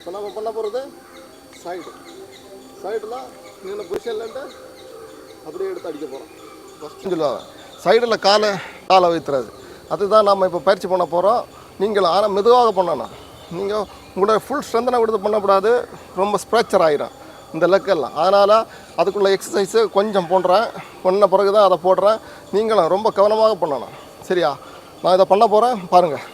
இப்போ நம்ம பண்ண போகிறது சைடில் நீங்கள பொசிஷன்லன்ட்டு அப்படியே எடுத்து அடிக்க போகிறோம். ஃபஸ்ட்டு சொல்லுவாங்க சைடில் காலை வைத்துறது. அதுதான் நம்ம இப்போ பயிற்சி பண்ண போகிறோம். நீங்கள் ஆனால் மெதுவாக பண்ணணும். நீங்கள் உங்களோட ஃபுல் ஸ்ட்ரென்த்தனை கொடுத்து பண்ணக்கூடாது, ரொம்ப ஸ்ப்ராக்சர் ஆகிடும் இந்த லெக்கெல்லாம். அதனால் அதுக்குள்ள எக்ஸசைஸு கொஞ்சம் பண்ணுறேன், பண்ண பிறகு தான் அதை போடுறேன். நீங்களும் ரொம்ப கவனமாக பண்ணணும். சரியா? நான் இதை பண்ண போகிறேன், பாருங்கள்.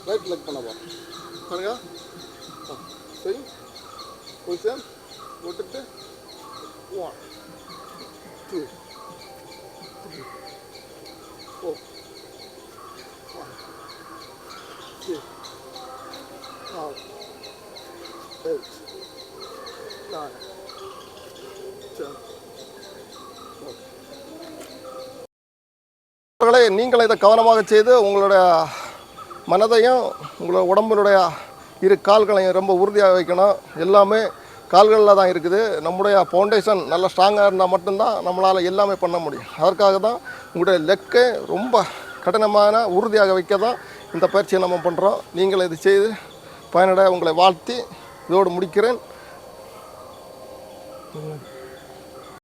ரைட் லெக் பண்ண போகிறோம் பாருங்க. சரி, பொசிஷன் போட்டுட்டு 1 2 3 4 5 6 7 8 9 10. நீங்கள் இதை கவனமாக செய்து உங்களுடைய மனதையும் உங்களோட உடம்பினுடைய இரு கால்களையும் ரொம்ப உறுதியாக வைக்கணும். எல்லாமே கால்களில் தான் இருக்குது. நம்முடைய ஃபவுண்டேஷன் நல்லா ஸ்ட்ராங்காக இருந்தால் மட்டும்தான் நம்மளால் எல்லாமே பண்ண முடியும். அதற்காக தான் உங்களுடைய லெக்கை ரொம்ப கடினமான உறுதியாக வைக்க தான் இந்த பயிற்சியை நம்ம பண்ணுறோம். நீங்கள் இது செய்து பயனடைய உங்களை வாழ்த்தி இதோடு முடிக்கிறேன்.